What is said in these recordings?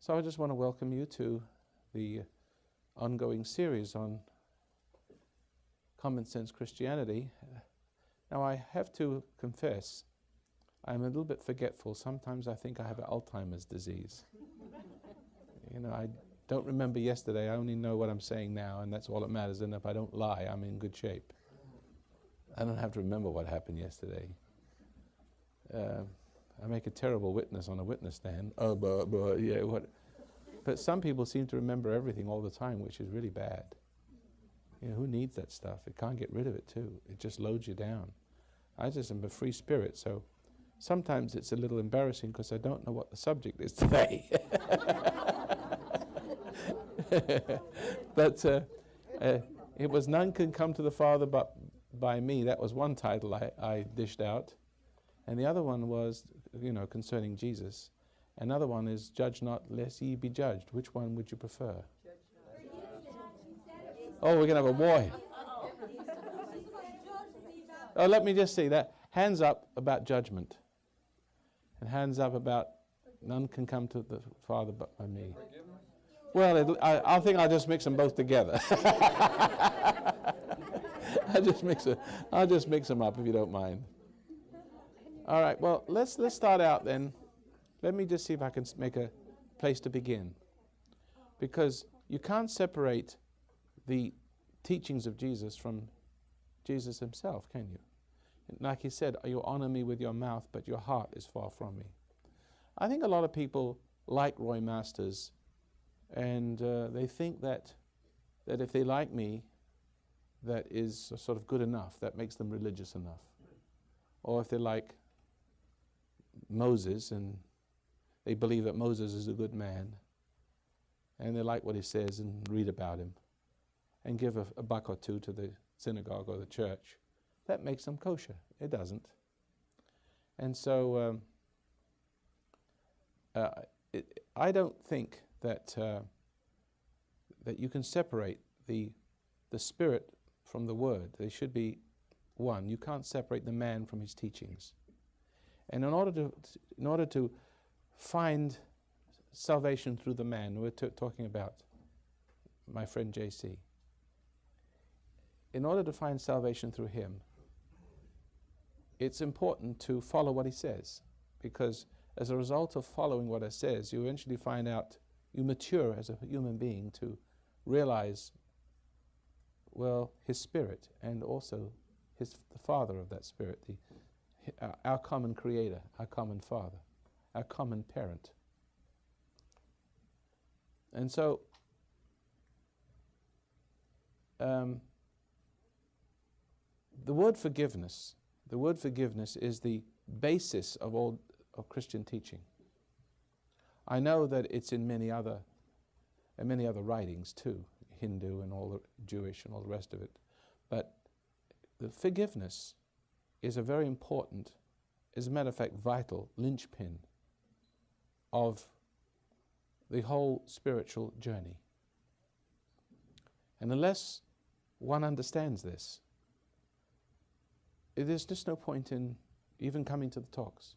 So I just want to welcome you to the ongoing series on Common Sense Christianity. Now I have to confess, I'm a little bit forgetful. Sometimes I think I have Alzheimer's disease. I don't remember yesterday. I only know what I'm saying now, and that's all that matters. And if I don't lie, I'm in good shape. I don't have to remember what happened yesterday. I make a terrible witness on a witness stand. But some people seem to remember everything all the time, which is really bad. Who needs that stuff? It can't get rid of it too. It just loads you down. I just am a free spirit, so sometimes it's a little embarrassing because I don't know what the subject is today. But it was "None can come to the Father but by me." That was one title I dished out. And the other one was, concerning Jesus. Another one is "Judge not, lest ye be judged." Which one would you prefer? Oh, we're going to have a war here. Oh, let me just see that. Hands up about judgment. And hands up about "None can come to the Father but by me." Well, I think I'll just mix them both together. I'll just mix them up if you don't mind. All right, well, let's start out then. Let me just see if I can make a place to begin. Because you can't separate the teachings of Jesus from Jesus himself, can you? Like he said, "You honor me with your mouth, but your heart is far from me." I think a lot of people like Roy Masters, and they think that if they like me, that is sort of good enough, that makes them religious enough. Or if they like Moses and they believe that Moses is a good man, and they like what he says and read about him and give a buck or two to the synagogue or the church, that makes them kosher. It doesn't. And so I don't think that you can separate the Spirit from the Word. They should be one. You can't separate the man from his teachings. And in order to find salvation through the man, we're talking about my friend JC. In order to find salvation through him, it's important to follow what he says, because as a result of following what he says, you eventually find out, you mature as a human being to realize, well, his Spirit, and also the Father of that Spirit, our common Creator, our common Father, our common Parent. And so the word forgiveness is the basis of all of Christian teaching. I know that it's in many other writings too, Hindu and all the Jewish and all the rest of it. But the forgiveness is a very important, as a matter of fact, vital linchpin of the whole spiritual journey. And unless one understands this, there's just no point in even coming to the talks.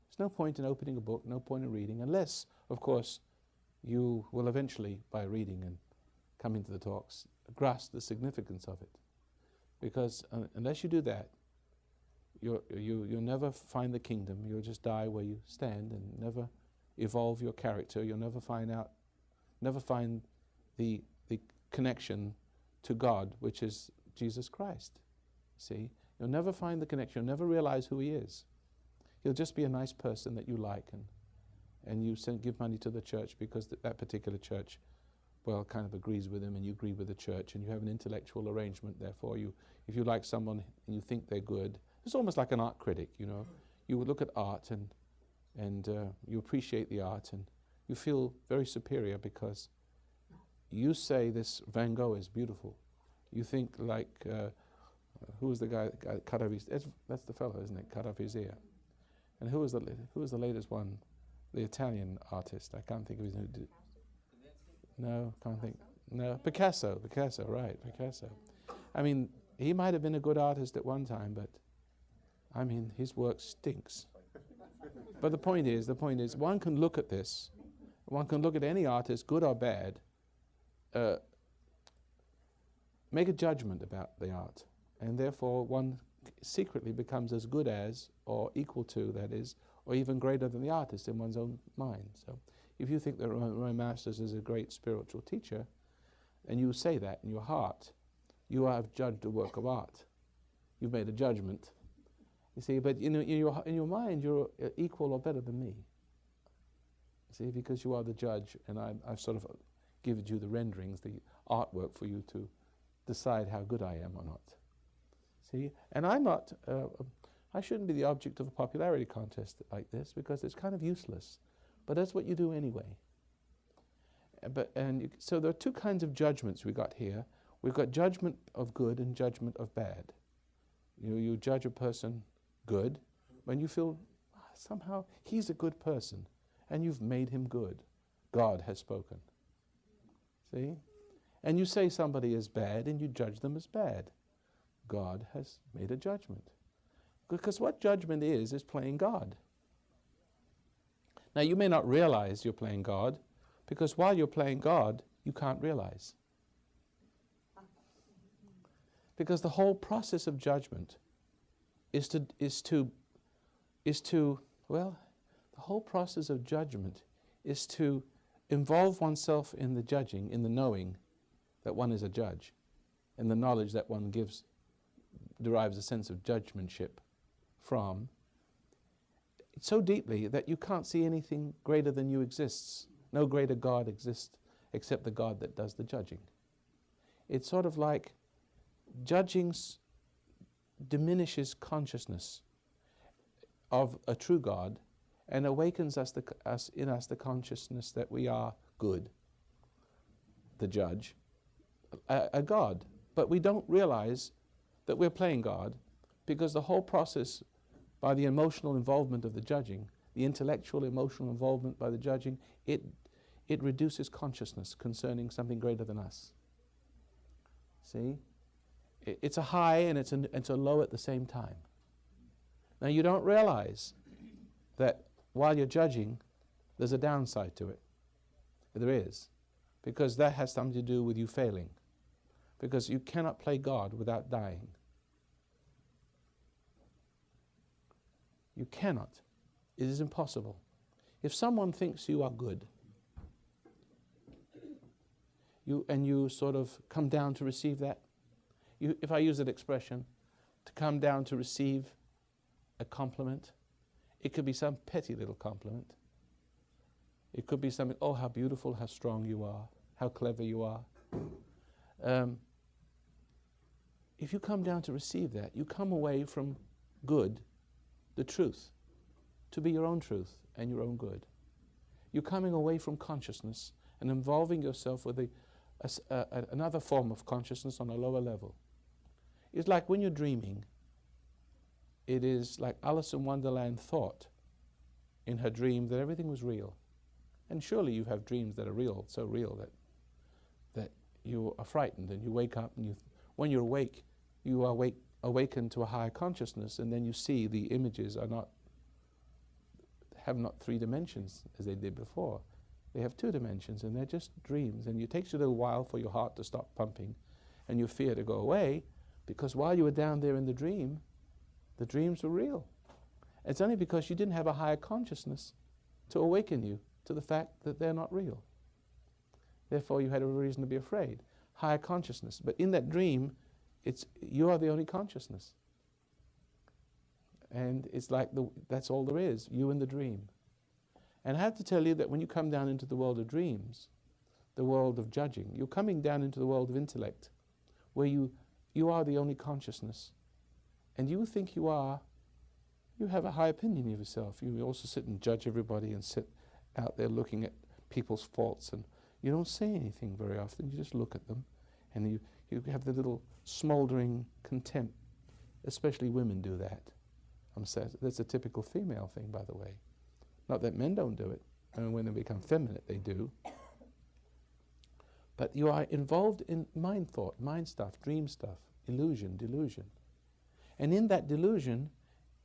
There's no point in opening a book, no point in reading, unless, of course, you will eventually, by reading and coming to the talks, grasp the significance of it. Because unless you do that, you'll never find the kingdom. You'll just die where you stand and never evolve your character. You'll never find the connection to God, which is Jesus Christ. See? You'll never find the connection. You'll never realize who he is. He'll just be a nice person that you like, and you give money to the church because that particular church, well, kind of agrees with him, and you agree with the church, and you have an intellectual arrangement. Therefore, if you like someone and you think they're good, it's almost like an art critic, You would look at art and you appreciate the art, and you feel very superior because you say this Van Gogh is beautiful. You think like, who was the guy that cut off his? That's the fellow, isn't it? Cut off his ear. And who was the latest one? The Italian artist. I can't think of his name. No, can't think. No, Picasso, right, Picasso. I mean, he might have been a good artist at one time, but I mean, his work stinks. But the point is, one can look at this One can look at any artist, good or bad, make a judgment about the art, and therefore one secretly becomes as good as, or equal to, that is, or even greater than the artist in one's own mind. So if you think that Roy Masters is a great spiritual teacher, and you say that in your heart, you have judged a work of art. You've made a judgment. You see, but in your mind, you're equal or better than me. See, because you are the judge, and I've sort of given you the renderings, the artwork for you to decide how good I am or not. See, and I'm not, I shouldn't be the object of a popularity contest like this, because it's kind of useless. But that's what you do anyway. So there are two kinds of judgments we got here. We've got judgment of good and judgment of bad. You judge a person good when you feel somehow he's a good person, and you've made him good. God has spoken. See? And you say somebody is bad, and you judge them as bad. God has made a judgment. Because what judgment is playing God. Now you may not realize you're playing God, because while you're playing God, you can't realize. Because the whole process of judgment the whole process of judgment is to involve oneself in the judging, in the knowing that one is a judge, and the knowledge that one derives a sense of judgmentship from, so deeply that you can't see anything greater than you exists. No greater God exists except the God that does the judging. It's sort of like judging diminishes consciousness of a true God and awakens in us the consciousness that we are good, the judge, a God. But we don't realize that we're playing God, because the whole process, by the emotional involvement of the judging, the intellectual emotional involvement by the judging, it reduces consciousness concerning something greater than us. See? It's a high and it's a low at the same time. Now you don't realize that while you're judging, there's a downside to it. There is. Because that has something to do with you failing. Because you cannot play God without dying. You cannot. It is impossible. If someone thinks you are good, you sort of come down to receive that, if I use that expression, to come down to receive a compliment, it could be some petty little compliment. It could be something, oh, how beautiful, how strong you are, how clever you are. If you come down to receive that, you come away from good, the truth, to be your own truth and your own good. You're coming away from consciousness and involving yourself with another form of consciousness on a lower level. It's like when you're dreaming, it is like Alice in Wonderland thought in her dream that everything was real. And surely you have dreams that are real, so real that you are frightened and you wake up and when you're awake, you are awakened to a higher consciousness, and then you see the images have not 3 dimensions as they did before. They have 2 dimensions, and they're just dreams. And it takes you a little while for your heart to stop pumping and your fear to go away, because while you were down there in the dreams were real. It's only because you didn't have a higher consciousness to awaken you to the fact that they're not real. Therefore, you had a reason to be afraid. Higher consciousness. But in that dream, you are the only consciousness. And it's like that's all there is, you and the dream. And I have to tell you that when you come down into the world of dreams, the world of judging, you're coming down into the world of intellect, where you are the only consciousness. And you think you have a high opinion of yourself. You also sit and judge everybody and sit out there looking at people's faults, and you don't say anything very often, you just look at them, and you have the little smoldering contempt. Especially women do that. That's a typical female thing, by the way. Not that men don't do it. I mean, when they become feminine, they do. But you are involved in mind thought, mind stuff, dream stuff, illusion, delusion. And in that delusion,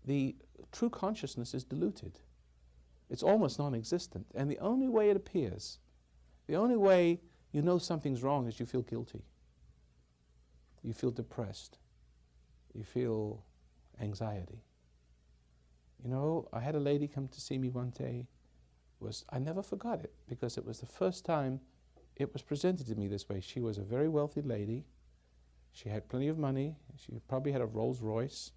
the true consciousness is diluted. It's almost non-existent. And the only way it appears, the only way you know something's wrong is you feel guilty. You feel depressed. You feel anxiety. You know, I had a lady come to see me one day. I never forgot it because it was the first time it was presented to me this way. She was a very wealthy lady. She had plenty of money. She probably had a Rolls Royce.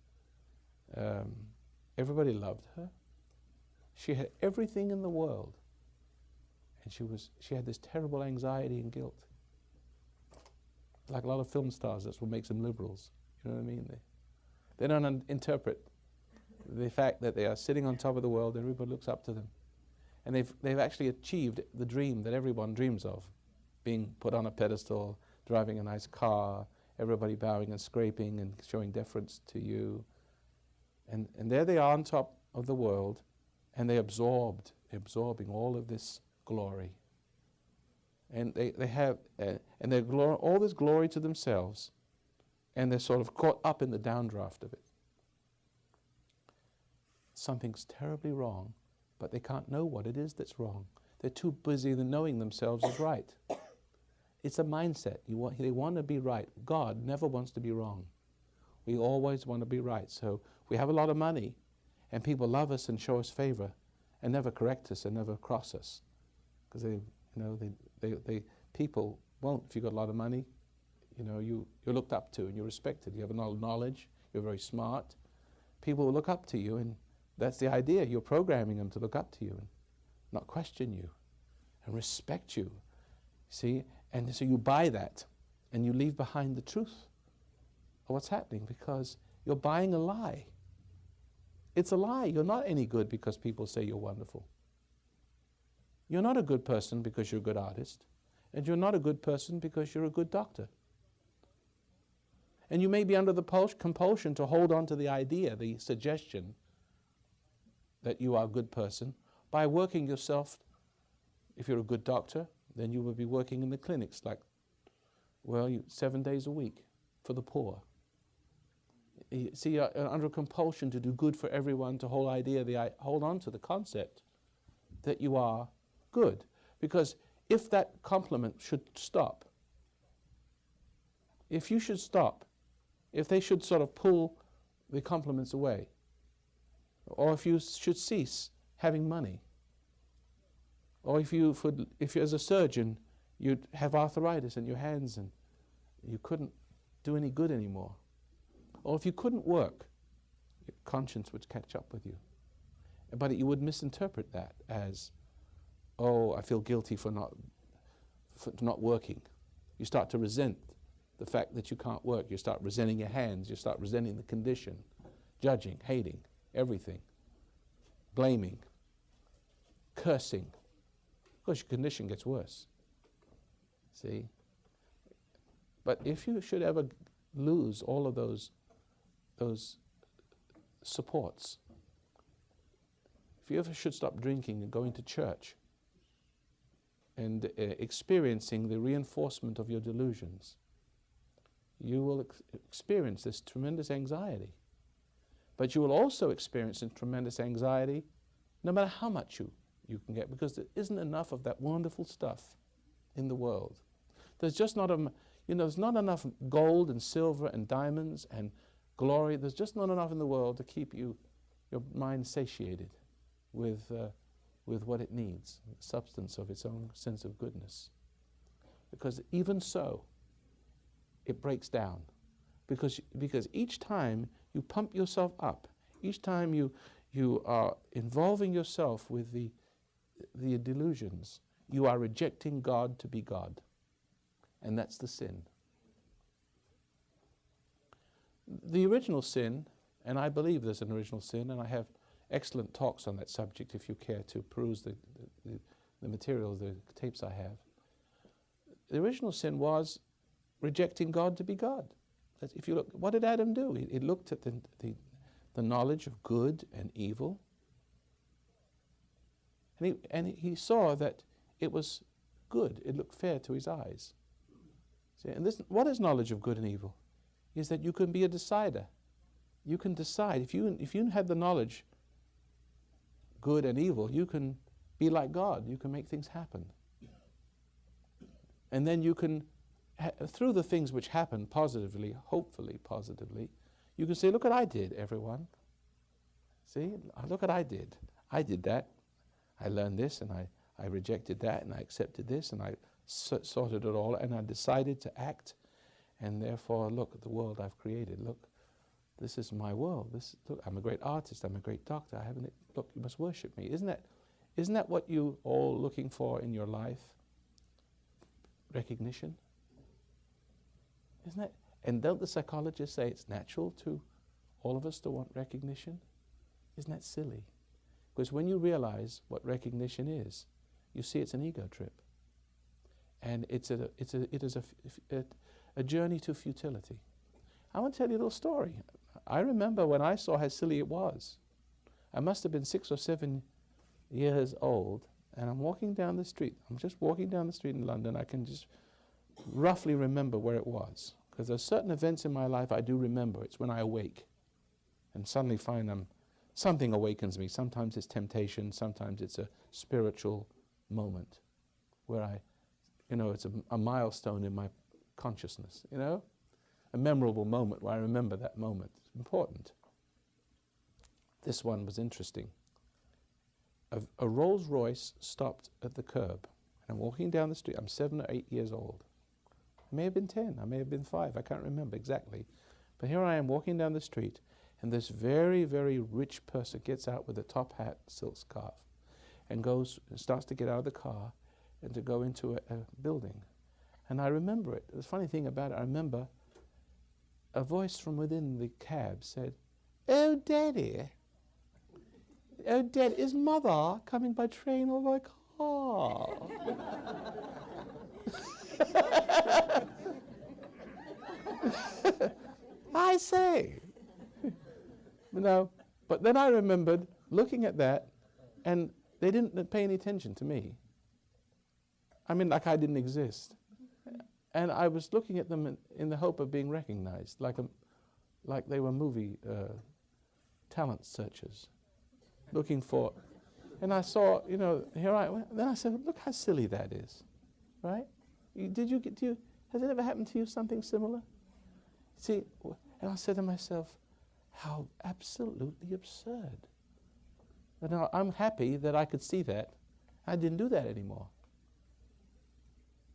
Everybody loved her. She had everything in the world. And she had this terrible anxiety and guilt. Like a lot of film stars, that's what makes them liberals. You know what I mean? They don't interpret the fact that they are sitting on top of the world, everybody looks up to them. And they've actually achieved the dream that everyone dreams of, being put on a pedestal, driving a nice car, everybody bowing and scraping and showing deference to you. And there they are on top of the world, and they're absorbing all of this glory. And they have, and they're all this glory to themselves, and they're sort of caught up in the downdraft of it. Something's terribly wrong, but they can't know what it is that's wrong. They're too busy in knowing themselves as right. It's a mindset. They want to be right. God never wants to be wrong. We always want to be right. So we have a lot of money, and people love us and show us favor, and never correct us and never cross us, because people won't. If you've got a lot of money, you're looked up to and you're respected. You have a lot of knowledge. You're very smart. People will look up to you, and that's the idea. You're programming them to look up to you and not question you and respect you. See? And so you buy that and you leave behind the truth of what's happening because you're buying a lie. It's a lie. You're not any good because people say you're wonderful. You're not a good person because you're a good artist. And you're not a good person because you're a good doctor. And you may be under the compulsion to hold on to the idea, the suggestion that you are a good person by working yourself. If you're a good doctor, then you will be working in the clinics 7 days a week for the poor. You see, you're under compulsion to do good for everyone, to hold on to the concept that you are good. Because if that compliment should stop, if you should stop, if they should sort of pull the compliments away, or if you should cease having money, or if you as a surgeon, you'd have arthritis in your hands and you couldn't do any good anymore, or if you couldn't work, your conscience would catch up with you. But you would misinterpret that as, oh, I feel guilty for not working. You start to resent the fact that you can't work. You start resenting your hands. You start resenting the condition, judging, hating, everything, blaming, cursing. Of course, your condition gets worse. See? But if you should ever lose all of those supports, if you ever should stop drinking and going to church and experiencing the reinforcement of your delusions, you will experience this tremendous anxiety. But you will also experience a tremendous anxiety no matter how much you can get, because there isn't enough of that wonderful stuff in the world. There's just not there's not enough gold and silver and diamonds and glory. There's just not enough in the world to keep your mind satiated with what it needs, the substance of its own sense of goodness. Because even so, it breaks down. Because each time you pump yourself up, each time you are involving yourself with the delusions, you are rejecting God to be God. And that's the sin. The original sin, and I believe there's an original sin, and I have excellent talks on that subject if you care to peruse the materials, the tapes I have. The original sin was rejecting God to be God. If you look, what did Adam do? He looked at the knowledge of good and evil, and he saw that it was good. It looked fair to his eyes. See, and what is knowledge of good and evil? Is that you can be a decider. You can decide if you had the knowledge, good and evil, you can be like God. You can make things happen. And then you can, through the things which happen positively, hopefully positively, you can say, look what I did, everyone. See, look what I did. I did that. I learned this, and I rejected that, and I accepted this, and I sorted it all, and I decided to act, and therefore, look at the world I've created. Look, this is my world. Look, I'm a great artist. I'm a great doctor. Look, you must worship me. Isn't that what you all looking for in your life? Recognition? Isn't that? And don't the psychologists say it's natural to all of us to want recognition? Isn't that silly? Because when you realize what recognition is, you see it's an ego trip. And it is a journey to futility. I want to tell you a little story. I remember when I saw how silly it was. I must have been 6 or 7 years old, and I'm walking down the street. I'm just walking down the street in London. I can just roughly remember where it was, because there's certain events in my life I do remember. It's when I awake and suddenly find something awakens me. Sometimes it's temptation, sometimes it's a spiritual moment where it's a milestone in my consciousness, a memorable moment where I remember that moment. It's important. This one was interesting. A Rolls Royce stopped at the curb, and I'm walking down the street. I'm 7 or 8 years old. I may have been 10, I may have been 5, I can't remember exactly. But here I am walking down the street, and this very, very rich person gets out with a top hat, silk scarf, and starts to get out of the car and to go into a building. And I remember it. The funny thing about it, I remember a voice from within the cab said, "Oh, Daddy, is Mother coming by train or by car?" I say. But then I remembered looking at that, and they didn't pay any attention to me. I mean, like I didn't exist. And I was looking at them in the hope of being recognized, like they were movie talent searchers, looking for. And I saw, then I said, look how silly that is, right? Has it ever happened to you, something similar? See, and I said to myself, how absolutely absurd. But now I'm happy that I could see that. I didn't do that anymore.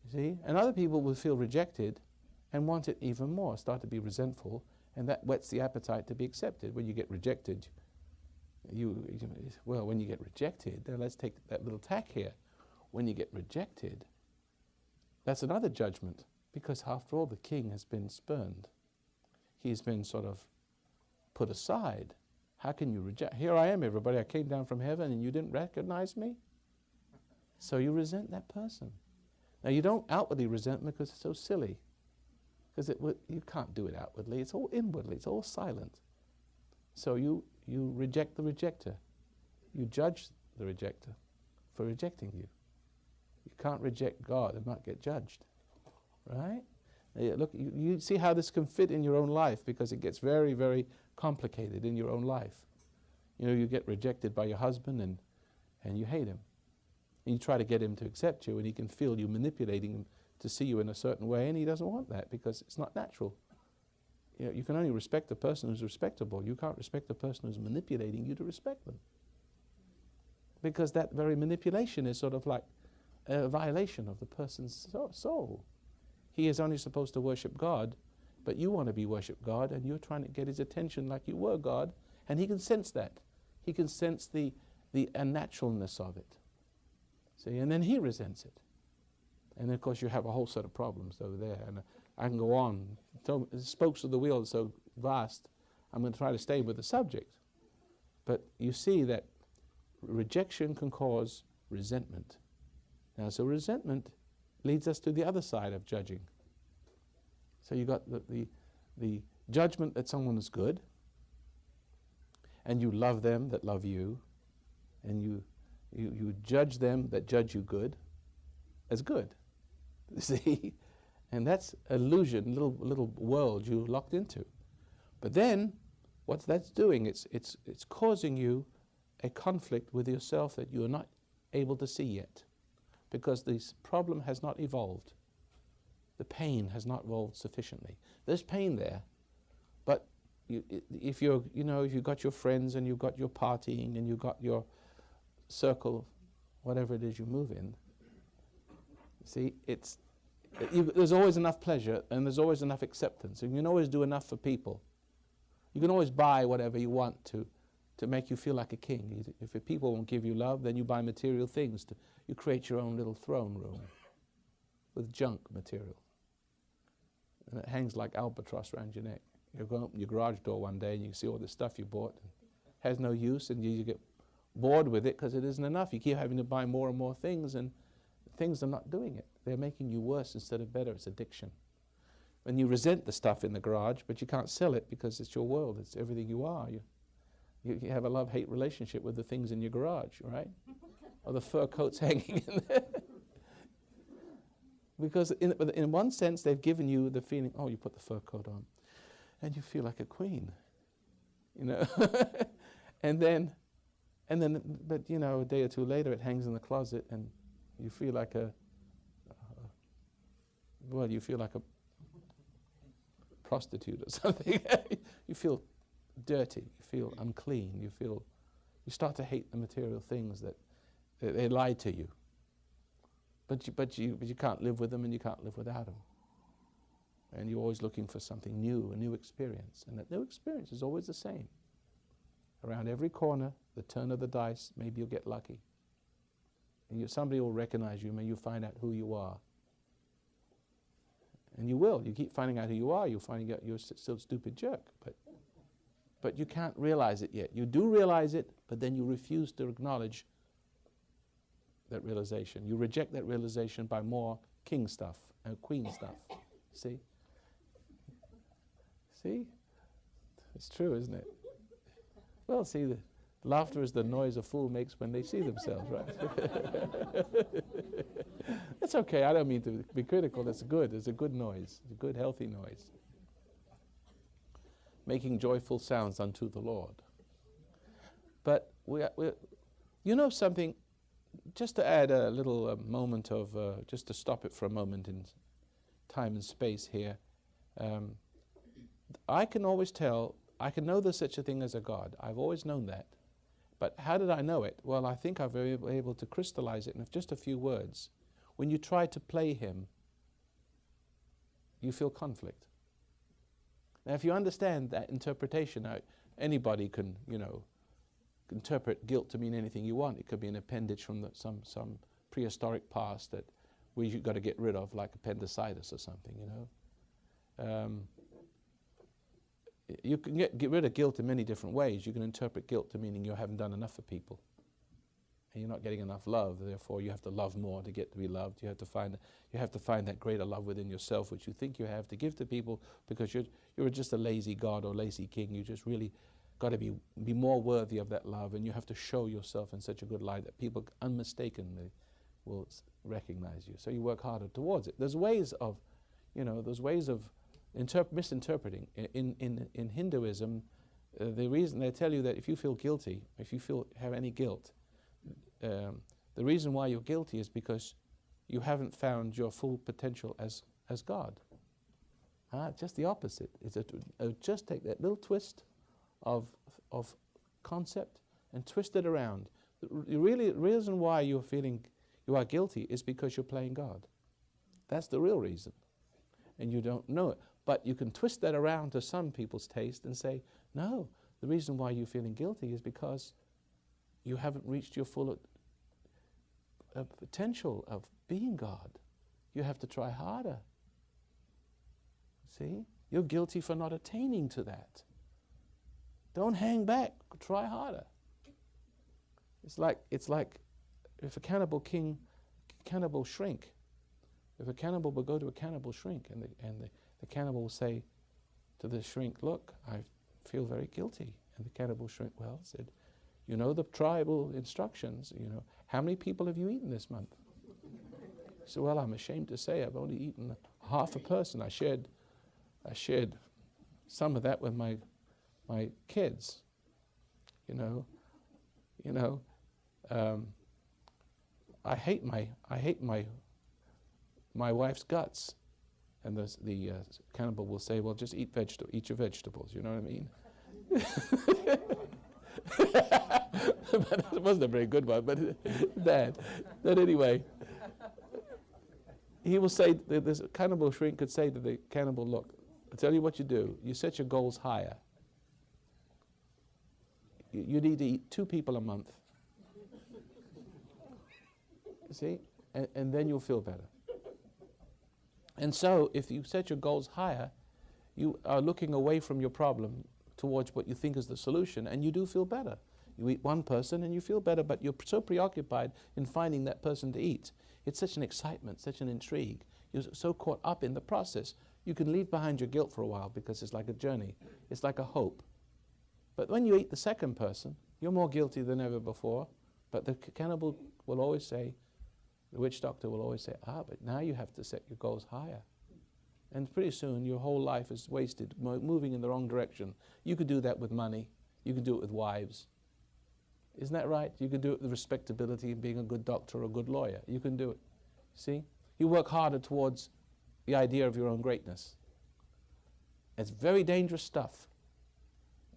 You see? And other people will feel rejected and want it even more, start to be resentful, and that whets the appetite to be accepted. When you get rejected, when you get rejected, then let's take that little tack here. When you get rejected, that's another judgment, because after all, the king has been spurned. He's been sort of put aside. How can you reject? Here I am, everybody. I came down from heaven and you didn't recognize me? So you resent that person. Now you don't outwardly resent them because it's so silly. Because you can't do it outwardly. It's all inwardly. It's all silent. So you reject the rejecter. You judge the rejecter for rejecting you. You can't reject God and not get judged. Right? Look, you see how this can fit in your own life, because it gets very, very complicated in your own life. You get rejected by your husband and you hate him. And you try to get him to accept you, and he can feel you manipulating him to see you in a certain way, and he doesn't want that because it's not natural. You can only respect the person who's respectable. You can't respect the person who's manipulating you to respect them. Because that very manipulation is sort of like a violation of the person's soul. He is only supposed to worship God, but you want to be worship God, and you're trying to get his attention like you were God, and he can sense that. He can sense the unnaturalness of it. See, and then he resents it. And then, of course, you have a whole set of problems over there. And I can go on. The spokes of the wheel are so vast, I'm going to try to stay with the subject. But you see that rejection can cause resentment. Now, so resentment leads us to the other side of judging. So you got the judgment that someone is good, and you love them that love you, and you judge them that judge you good as good. See? And that's illusion, little world you locked into. But then, what that's doing, it's causing you a conflict with yourself that you are not able to see yet, because this problem has not evolved. The pain has not evolved sufficiently. There's pain there, but if you've got your friends and you've got your partying and you've got your circle, whatever it is you move in, see, there's always enough pleasure and there's always enough acceptance. And you can always do enough for people. You can always buy whatever you want to make you feel like a king. If people won't give you love, then you buy material things. You create your own little throne room with junk material. And it hangs like albatross around your neck. You go open your garage door one day and you see all the stuff you bought. And has no use, and you get bored with it because it isn't enough. You keep having to buy more and more things, and things are not doing it. They're making you worse instead of better. It's addiction. And you resent the stuff in the garage, but you can't sell it because it's your world. It's everything you are. You have a love-hate relationship with the things in your garage, right? Or the fur coats hanging in there. Because in one sense, they've given you the feeling, oh, you put the fur coat on, and you feel like a queen, you know. and then, but you know, a day or two later, it hangs in the closet, and you feel like you feel like a prostitute or something. You feel dirty. You feel unclean. You start to hate the material things that they lied to you. But you can't live with them, and you can't live without them. And you're always looking for something new, a new experience. And that new experience is always the same. Around every corner, the turn of the dice, maybe you'll get lucky. And somebody will recognize you, maybe you'll find out who you are. And you will. You keep finding out who you are, you'll find out you're still a stupid jerk. But you can't realize it yet. You do realize it, but then you refuse to acknowledge that realization. You reject that realization by more king stuff and queen stuff. See? See? It's true, isn't it? Well, see, the laughter is the noise a fool makes when they see themselves, right? It's okay. I don't mean to be critical. That's good. It's a good noise. It's a good, healthy noise. Making joyful sounds unto the Lord. But you know something, just to add a little moment of, just to stop it for a moment in time and space here, I can always tell, I can know there's such a thing as a God. I've always known that. But how did I know it? Well, I think I've been able to crystallize it in just a few words. When you try to play him, you feel conflict. Now, if you understand that interpretation, anybody can, interpret guilt to mean anything you want. It could be an appendage from some prehistoric past that you've got to get rid of, like appendicitis or something, You can get rid of guilt in many different ways. You can interpret guilt to meaning you haven't done enough for people. And you're not getting enough love, therefore you have to love more to get to be loved. You have to find that greater love within yourself, which you think you have, to give to people, because you're just a lazy God or lazy king. You just really got to be more worthy of that love, and you have to show yourself in such a good light that people unmistakably will recognize you. So you work harder towards it. There's ways of misinterpreting. In Hinduism, the reason they tell you that if you feel guilty, if you have any guilt, the reason why you're guilty is because you haven't found your full potential as God. Just the opposite. Just take that little twist of concept and twist it around. The reason why you're feeling you are guilty is because you're playing God. That's the real reason. And you don't know it. But you can twist that around to some people's taste and say, no, the reason why you're feeling guilty is because you haven't reached your full potential of being God. You have to try harder. See? You're guilty for not attaining to that. Don't hang back. Try harder. It's like if a cannibal shrink. If a cannibal will go to a cannibal shrink, and the cannibal will say to the shrink, look, I feel very guilty. And the cannibal shrink, said, you know the tribal instructions, how many people have you eaten this month? He said, well, I'm ashamed to say I've only eaten half a person. I shared some of that with my kids, You know, I hate my wife's guts, and the cannibal will say, "Well, just eat your vegetables." You know what I mean? But it wasn't a very good one, but that. But anyway, he will say, this cannibal shrink could say to the cannibal, "Look, I'll tell you what you do. You set your goals higher. You need to eat 2 people a month. See? And then you'll feel better." And so, if you set your goals higher, you are looking away from your problem towards what you think is the solution, and you do feel better. You eat one person and you feel better, but you're so preoccupied in finding that person to eat. It's such an excitement, such an intrigue. You're so caught up in the process. You can leave behind your guilt for a while because it's like a journey. It's like a hope. But when you eat the second person, you're more guilty than ever before. But the cannibal will always say, the witch doctor will always say, but now you have to set your goals higher. And pretty soon your whole life is wasted, moving in the wrong direction. You could do that with money. You could do it with wives. Isn't that right? You could do it with respectability and being a good doctor or a good lawyer. You can do it. See? You work harder towards the idea of your own greatness. It's very dangerous stuff.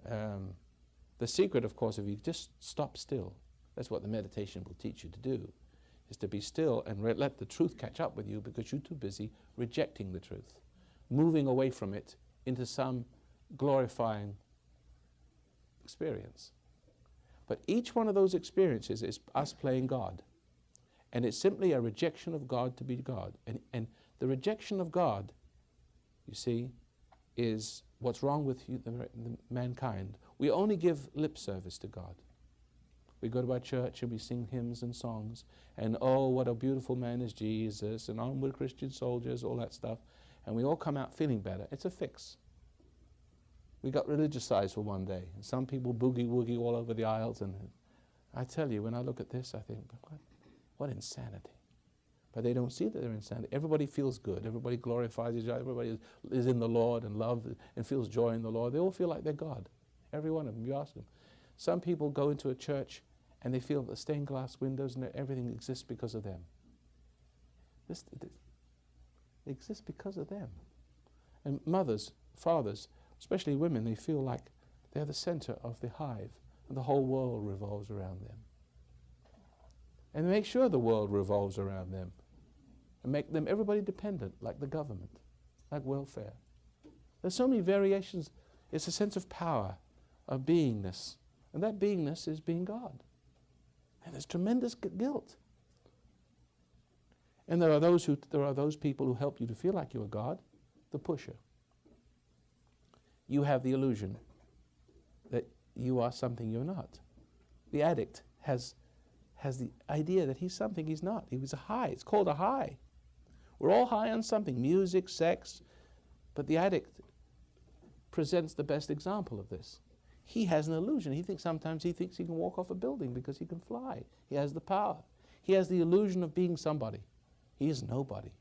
The secret, of course, if you just stop still, that's what the meditation will teach you to do, is to be still and let the truth catch up with you, because you're too busy rejecting the truth, moving away from it into some glorifying experience. But each one of those experiences is us playing God. And it's simply a rejection of God to be God. And the rejection of God, you see, is what's wrong with the mankind. We only give lip service to God. We go to our church and we sing hymns and songs, and oh, what a beautiful man is Jesus, and onward Christian soldiers, all that stuff. And we all come out feeling better. It's a fix. We got religiousized for one day. And some people boogie-woogie all over the aisles. And I tell you, when I look at this, I think, what insanity. But they don't see that they're insanity. Everybody feels good. Everybody glorifies each other. Everybody is in the Lord and love and feels joy in the Lord. They all feel like they're God. Every one of them. You ask them. Some people go into a church and they feel the stained glass windows and everything exists because of them. This exists because of them. And mothers, fathers, especially women, they feel like they're the center of the hive and the whole world revolves around them. And make sure the world revolves around them and make them everybody dependent, like the government, like welfare. There's so many variations. It's a sense of power, of beingness. And that beingness is being God. And there's tremendous guilt. And there are those people who help you to feel like you're God, the pusher. You have the illusion that you are something you're not. The addict has the idea that he's something he's not. He was a high. It's called a high. We're all high on something, music, sex, but the addict presents the best example of this. He has an illusion. Sometimes he thinks he can walk off a building because he can fly. He has the power. He has the illusion of being somebody. He is nobody.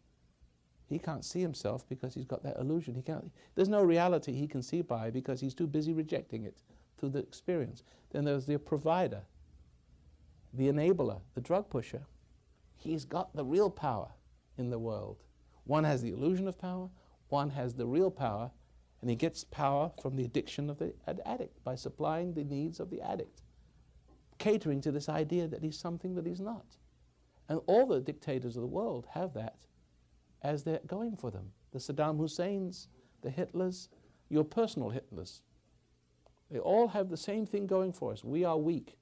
He can't see himself because he's got that illusion. There's no reality he can see by because he's too busy rejecting it through the experience. Then there's the provider, the enabler, the drug pusher. He's got the real power in the world. One has the illusion of power, one has the real power, and he gets power from the addiction of the addict by supplying the needs of the addict, catering to this idea that he's something that he's not. And all the dictators of the world have that as they're going for them. The Saddam Husseins, the Hitlers, your personal Hitlers. They all have the same thing going for us. We are weak.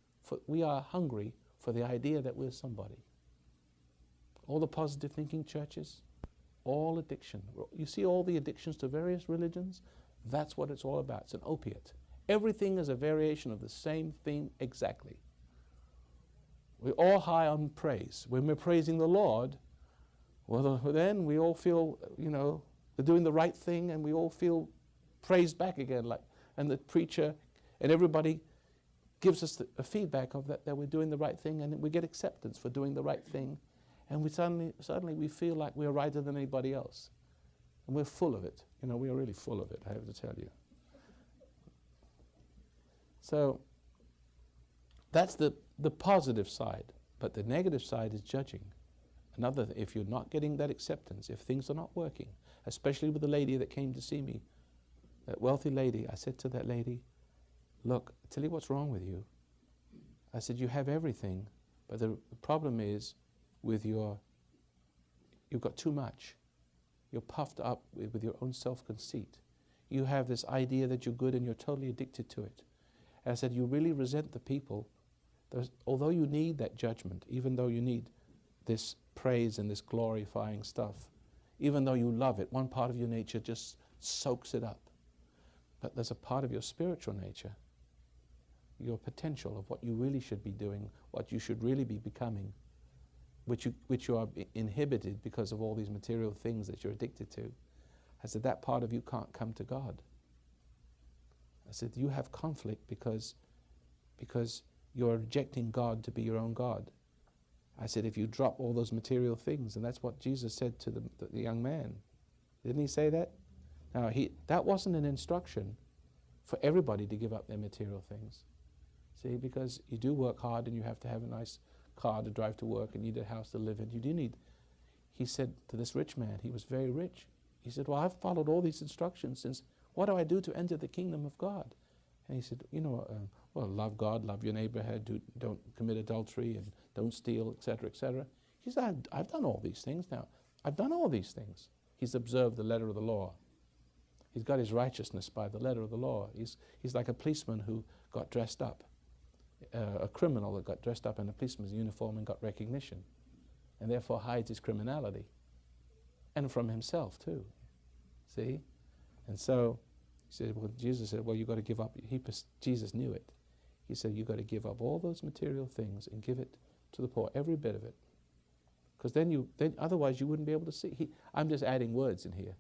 We are hungry for the idea that we're somebody. All the positive thinking churches, all addiction. You see all the addictions to various religions? That's what it's all about. It's an opiate. Everything is a variation of the same thing exactly. We're all high on praise. When we're praising the Lord, well, then we all feel, we're doing the right thing, and we all feel praised back again. And the preacher and everybody gives us a feedback of that we're doing the right thing, and we get acceptance for doing the right thing. And we suddenly we feel like we're righter than anybody else. And we're full of it. We are really full of it, I have to tell you. So That's the positive side. But the negative side is judging. If you're not getting that acceptance, if things are not working, especially with the lady that came to see me, that wealthy lady, I said to that lady, look, I'll tell you what's wrong with you. I said, you have everything, but the problem is with you've got too much. You're puffed up with your own self-conceit. You have this idea that you're good and you're totally addicted to it. And I said, you really resent the people. Although you need that judgment, even though you need this praise and this glorifying stuff, even though you love it, one part of your nature just soaks it up. But there's a part of your spiritual nature, your potential of what you really should be doing, what you should really be becoming, which you are inhibited because of all these material things that you're addicted to. I said, that part of you can't come to God. I said, you have conflict because you're rejecting God to be your own God. I said, if you drop all those material things, and that's what Jesus said to the young man. Didn't he say that? Now, that wasn't an instruction for everybody to give up their material things. See, because you do work hard and you have to have a nice car to drive to work and you need a house to live in. You do need, he said to this rich man, he was very rich. He said, well, I've followed all these instructions since, what do I do to enter the kingdom of God? And he said, well, love God, love your neighbor, don't commit adultery, and don't steal, etc., etc. He said, I've done all these things now. I've done all these things. He's observed the letter of the law. He's got his righteousness by the letter of the law. He's like a policeman who got dressed up, a criminal that got dressed up in a policeman's uniform and got recognition, and therefore hides his criminality, and from himself too. See? And so he said, well, Jesus said, well, you've got to give up. Jesus knew it. He said, you've got to give up all those material things and give it to the poor, every bit of it. Because then otherwise you wouldn't be able to see. I'm just adding words in here.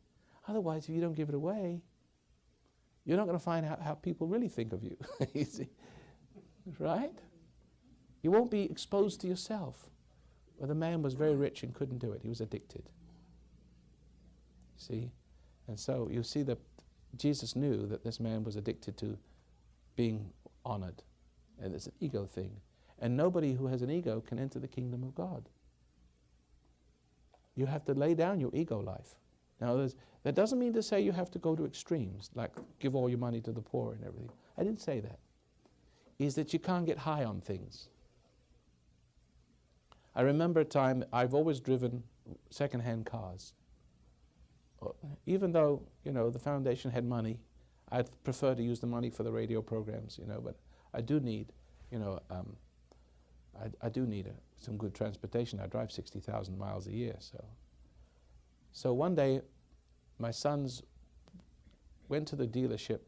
Otherwise, if you don't give it away, you're not going to find out how people really think of you. You see? Right? You won't be exposed to yourself. Well, the man was very rich and couldn't do it. He was addicted. See? And so you see that Jesus knew that this man was addicted to being honored. And it's an ego thing. And nobody who has an ego can enter the kingdom of God. You have to lay down your ego life. Now, that doesn't mean to say you have to go to extremes, like give all your money to the poor and everything. I didn't say that. Is that you can't get high on things. I remember a time, I've always driven second-hand cars. Even though, the foundation had money, I'd prefer to use the money for the radio programs, but I do need, I do need some good transportation. I drive 60,000 miles a year, So one day, my sons went to the dealership,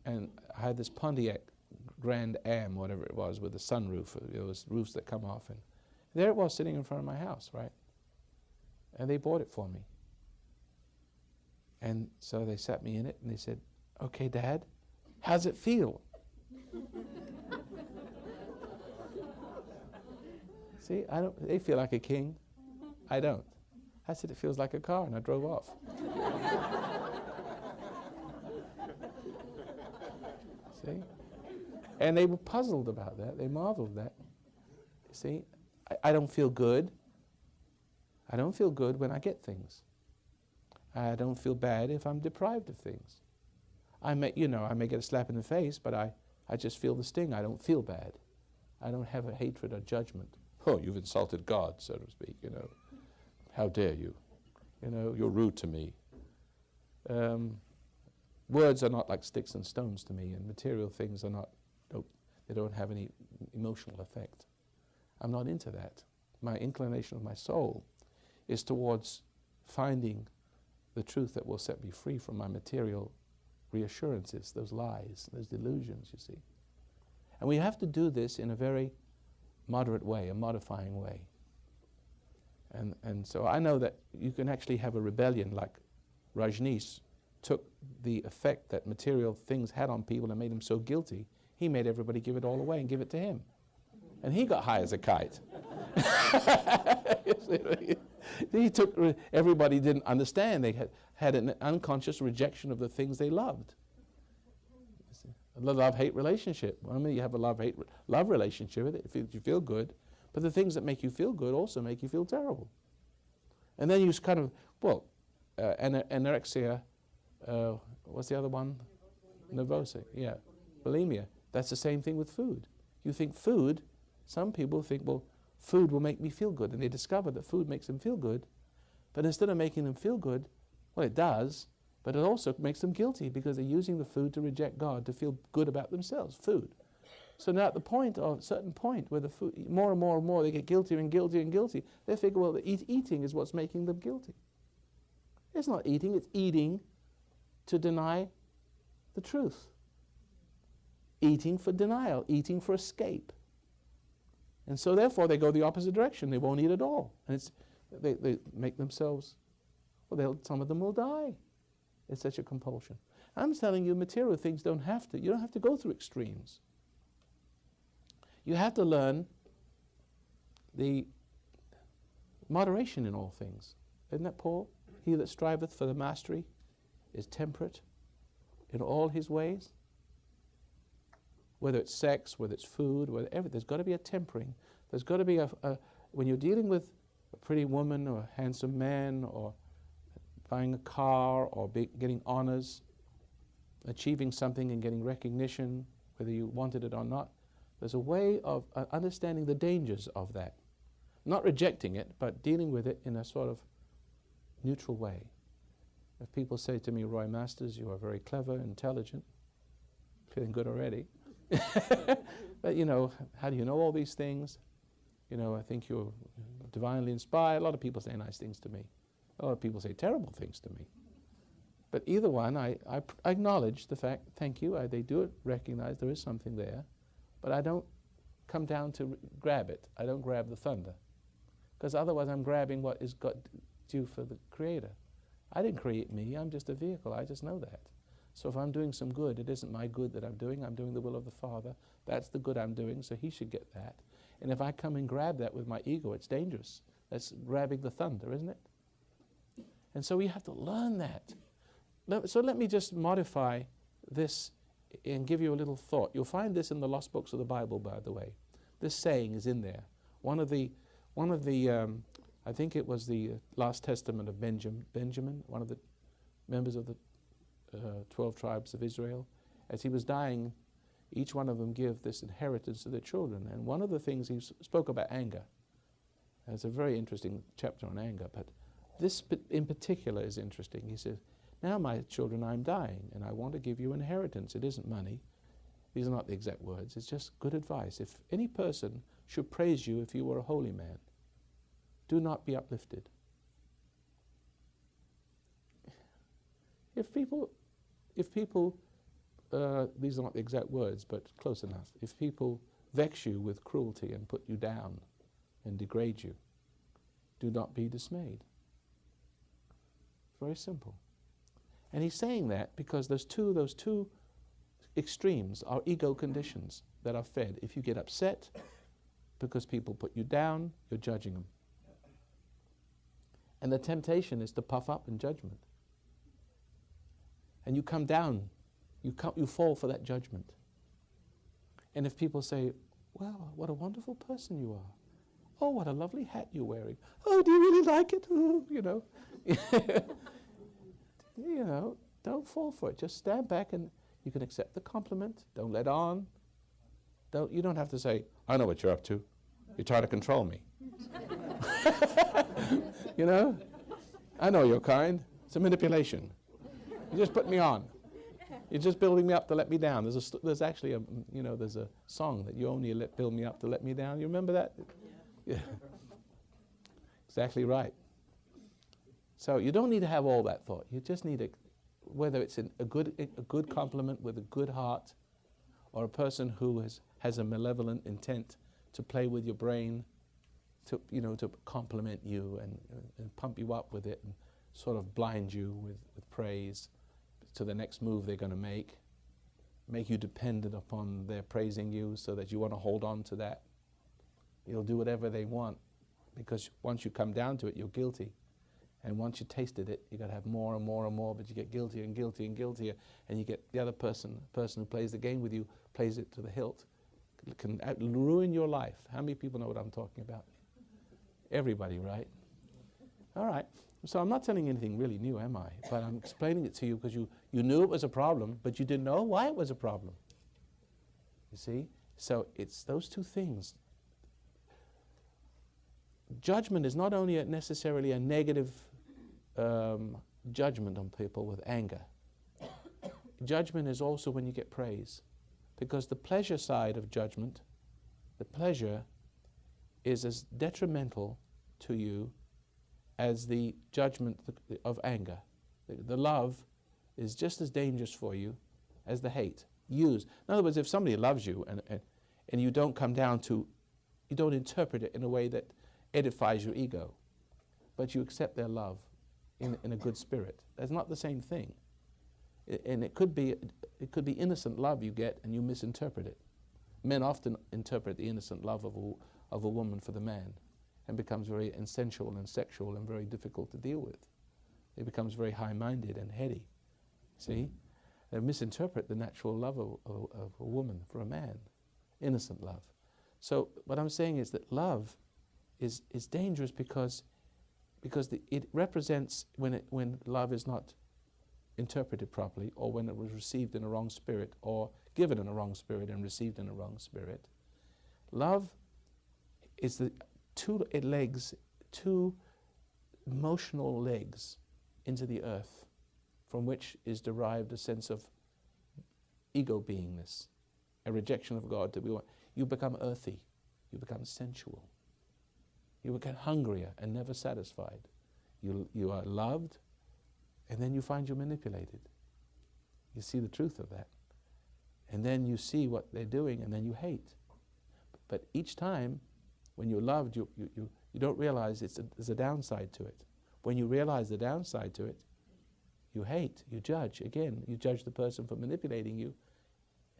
and I had this Pontiac Grand Am, whatever it was, with a sunroof. It was roofs that come off, and there it was sitting in front of my house, right? And they bought it for me. And so they sat me in it, and they said, okay, Dad, how's it feel? See, they feel like a king. I don't. I said, it feels like a car, and I drove off. See? And they were puzzled about that. They marveled at that. See? I don't feel good. I don't feel good when I get things. I don't feel bad if I'm deprived of things. I may get a slap in the face, but I just feel the sting. I don't feel bad. I don't have a hatred or judgment. Oh, you've insulted God, so to speak, How dare you? You're rude to me. Words are not like sticks and stones to me, and material things are not, they don't have any emotional effect. I'm not into that. My inclination of my soul is towards finding the truth that will set me free from my material reassurances, those lies, those delusions, you see. And we have to do this in a very moderate way, a modifying way. And so I know that you can actually have a rebellion like Rajneesh took the effect that material things had on people and made him so guilty, he made everybody give it all away and give it to him. And he got high as a kite. He took, everybody didn't understand. They had an unconscious rejection of the things they loved. The love-hate relationship. I mean, you have a love relationship with it. You feel good, but the things that make you feel good also make you feel terrible. And then you just kind of, anorexia. What's the other one? Nervosis. Yeah, bulimia. That's the same thing with food. You think food. Some people think, well, food will make me feel good, and they discover that food makes them feel good. But instead of making them feel good, well, it does. But it also makes them guilty because they're using the food to reject God, to feel good about themselves, food. So now at the point, or a certain point, where the food, more and more and more, they get guiltier and guiltier and guilty, they figure, well, eating is what's making them guilty. It's not eating, it's eating to deny the truth. Eating for denial, eating for escape. And so therefore they go the opposite direction. They won't eat at all. And they make themselves, some of them will die. It's such a compulsion. I'm telling you, material things you don't have to go through extremes. You have to learn the moderation in all things. Isn't that Paul? He that striveth for the mastery is temperate in all his ways. Whether it's sex, whether it's food, there's got to be a tempering. There's got to be when you're dealing with a pretty woman or a handsome man or buying a car or getting honors, achieving something and getting recognition, whether you wanted it or not, there's a way of understanding the dangers of that. Not rejecting it, but dealing with it in a sort of neutral way. If people say to me, Roy Masters, you are very clever, intelligent, feeling good already. But how do you know all these things? I think you're divinely inspired. A lot of people say nice things to me. A lot of people say terrible things to me. But either one, I acknowledge the fact, thank you, they do recognize there is something there, but I don't come down to grab it. I don't grab the thunder. Because otherwise I'm grabbing what is due for the Creator. I didn't create me, I'm just a vehicle, I just know that. So if I'm doing some good, it isn't my good that I'm doing the will of the Father. That's the good I'm doing, so He should get that. And if I come and grab that with my ego, it's dangerous. That's grabbing the thunder, isn't it? And so we have to learn that. So let me just modify this and give you a little thought. You'll find this in the lost books of the Bible, by the way. This saying is in there. One of the I think it was the last testament of Benjamin, one of the members of the 12 tribes of Israel. As he was dying, each one of them give this inheritance to their children. And one of the things he spoke about anger. There's a very interesting chapter on anger, but this in particular is interesting. He says, now my children, I'm dying, and I want to give you inheritance. It isn't money. These are not the exact words. It's just good advice. If any person should praise you if you were a holy man, do not be uplifted. If people, these are not the exact words, but close enough. If people vex you with cruelty and put you down and degrade you, do not be dismayed. Very simple. And he's saying that because those two extremes are ego conditions that are fed. If you get upset because people put you down, you're judging them. And the temptation is to puff up in judgment. And you come down, you fall for that judgment. And if people say, well, what a wonderful person you are. Oh, what a lovely hat you're wearing. Oh, do you really like it? Ooh, don't fall for it. Just stand back and you can accept the compliment. Don't let on. You don't have to say, I know what you're up to. You're trying to control me. I know you're kind. It's a manipulation. You just put me on. You're just building me up to let me down. There's actually there's a song that you only build me up to let me down. You remember that? Yeah. Exactly right. So you don't need to have all that thought. You just need whether it's a good compliment with a good heart, or a person who has a malevolent intent to play with your brain, to compliment you and pump you up with it and sort of blind you with praise to the next move they're going to make you dependent upon their praising you so that you want to hold on to that. You'll do whatever they want because once you come down to it, you're guilty. And once you tasted it, you got to have more and more and more, but you get guiltier and guiltier and guiltier, and you get the other person who plays the game with you, plays it to the hilt, can ruin your life. How many people know what I'm talking about? Everybody, right? All right. So I'm not telling you anything really new, am I? But I'm explaining it to you because you knew it was a problem, but you didn't know why it was a problem. You see? So it's those two things. Judgment is not only necessarily a negative judgment on people with anger. Judgment is also when you get praise. Because the pleasure side of judgment, the pleasure is as detrimental to you as the judgment of anger. The love is just as dangerous for you as the hate. In other words, if somebody loves you and you don't come down to, you don't interpret it in a way that edifies your ego, but you accept their love in a good spirit, that's not the same thing. And it could be innocent love you get and you misinterpret it. Men often interpret the innocent love of a woman for the man, and becomes very sensual and sexual and very difficult to deal with. It becomes very high-minded and heady. See? They misinterpret the natural love of a woman for a man, innocent love. So what I'm saying is that love is dangerous because it represents when love is not interpreted properly, or when it was received in a wrong spirit, or given in a wrong spirit and received in a wrong spirit. Love is two emotional legs into the earth, from which is derived a sense of ego beingness, a rejection of God. You become earthy, you become sensual, you become hungrier and never satisfied. You are loved, and then you find you're manipulated. You see the truth of that. And then you see what they're doing, and then you hate. But each time, when you're loved, you don't realize there's a downside to it. When you realize the downside to it, you hate, you judge. Again, you judge the person for manipulating you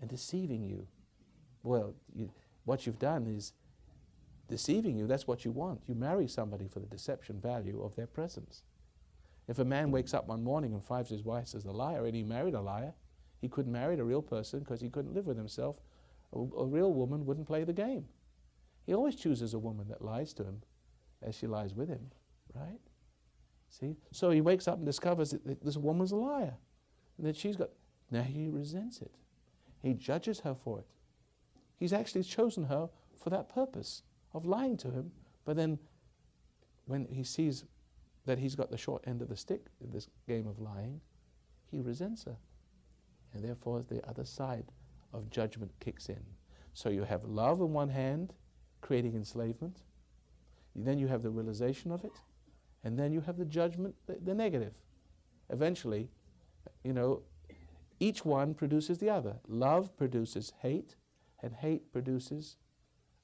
and deceiving you. Well, what you've done is deceiving you. That's what you want. You marry somebody for the deception value of their presence. If a man wakes up one morning and finds his wife as a liar, and he married a liar, he couldn't marry a real person because he couldn't live with himself. A real woman wouldn't play the game. He always chooses a woman that lies to him as she lies with him, right? See? So he wakes up and discovers that this woman's a liar. And that now he resents it. He judges her for it. He's actually chosen her for that purpose of lying to him, but then when he sees that he's got the short end of the stick in this game of lying, he resents her. And therefore the other side of judgment kicks in. So you have love on one hand, creating enslavement. Then you have the realization of it. And then you have the judgment, the negative. Eventually, each one produces the other. Love produces hate, and hate produces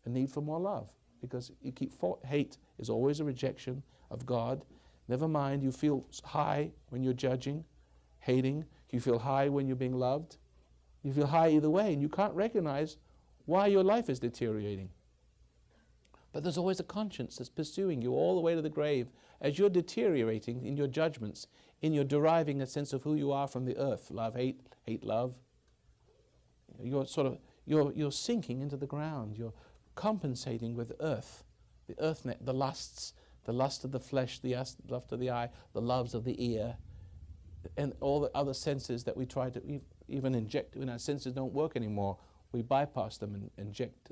a need for more love. Because hate is always a rejection of God. Never mind, you feel high when you're judging, hating. You feel high when you're being loved. You feel high either way, and you can't recognize why your life is deteriorating. But there's always a conscience that's pursuing you all the way to the grave as you're deteriorating in your judgments, in your deriving a sense of who you are from the earth. Love, hate, hate, love. You're sinking into the ground. You're compensating with earth, the earth, the lusts, the lust of the flesh, the lust of the eye, the loves of the ear, and all the other senses that we try to even inject when our senses don't work anymore. We bypass them and inject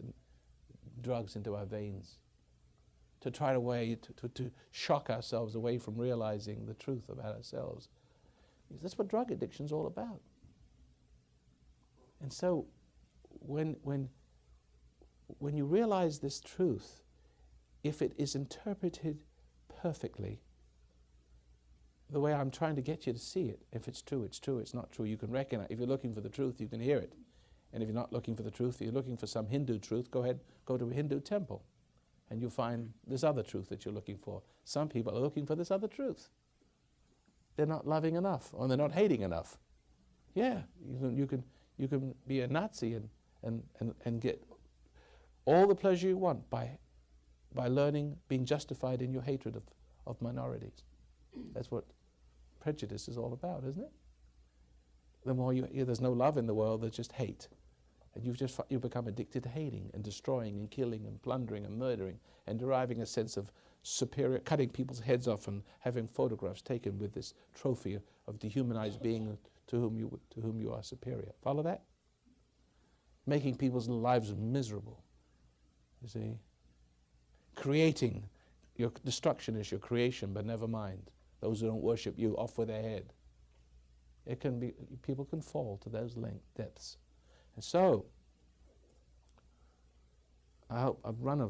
drugs into our veins to try to shock ourselves away from realizing the truth about ourselves. That's what drug addiction is all about. And so when you realize this truth, if it is interpreted perfectly, the way I'm trying to get you to see it, if it's true, it's true, it's not true, you can recognize. If you're looking for the truth, you can hear it. And if you're not looking for the truth, you're looking for some Hindu truth, go to a Hindu temple, and you'll find this other truth that you're looking for. Some people are looking for this other truth. They're not loving enough, or they're not hating enough. Yeah, you can be a Nazi and get all the pleasure you want by learning, being justified in your hatred of minorities. That's what prejudice is all about, isn't it? The more there's no love in the world, there's just hate. And you've become addicted to hating and destroying and killing and plundering and murdering and deriving a sense of superior, cutting people's heads off and having photographs taken with this trophy of dehumanized being to whom you are superior. Follow that? Making people's lives miserable. You see? Creating. Your destruction is your creation, but never mind. Those who don't worship you, off with their head. It can be, people can fall to those depths. And so, I've run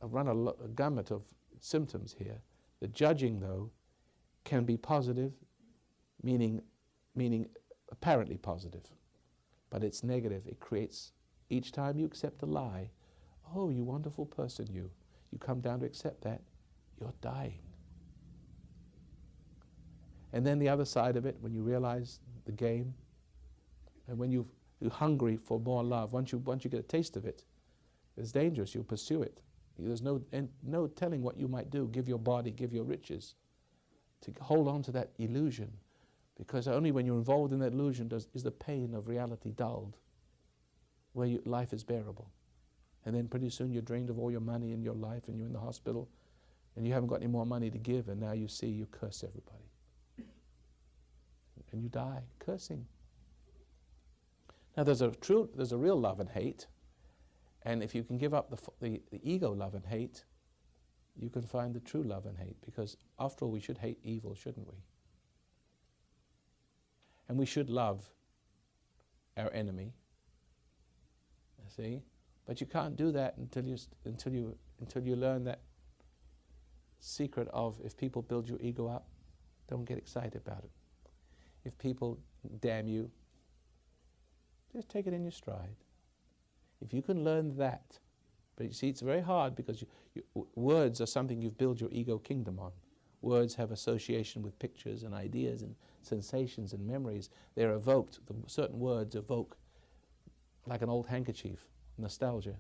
a gamut of symptoms here. The judging, though, can be positive, meaning apparently positive, but it's negative. It creates, each time you accept a lie, oh, you wonderful person, you come down to accept that, you're dying. And then the other side of it, when you realize the game, and when you're hungry for more love, once you get a taste of it, it's dangerous. You'll pursue it. There's no telling what you might do. Give your body, give your riches, to hold on to that illusion, because only when you're involved in that illusion is the pain of reality dulled, where life is bearable. And then pretty soon you're drained of all your money in your life, and you're in the hospital, and you haven't got any more money to give, and now you curse everybody. And you die cursing. Now there's a real love and hate, and if you can give up the ego love and hate, you can find the true love and hate, because after all we should hate evil, shouldn't we? And we should love our enemy. See? But you can't do that until you learn that secret of, if people build your ego up, don't get excited about it. If people damn you, just take it in your stride. If you can learn that, but you see, it's very hard, because words are something you've built your ego kingdom on. Words have association with pictures and ideas and sensations and memories. They're evoked. Certain words evoke, like an old handkerchief, nostalgia,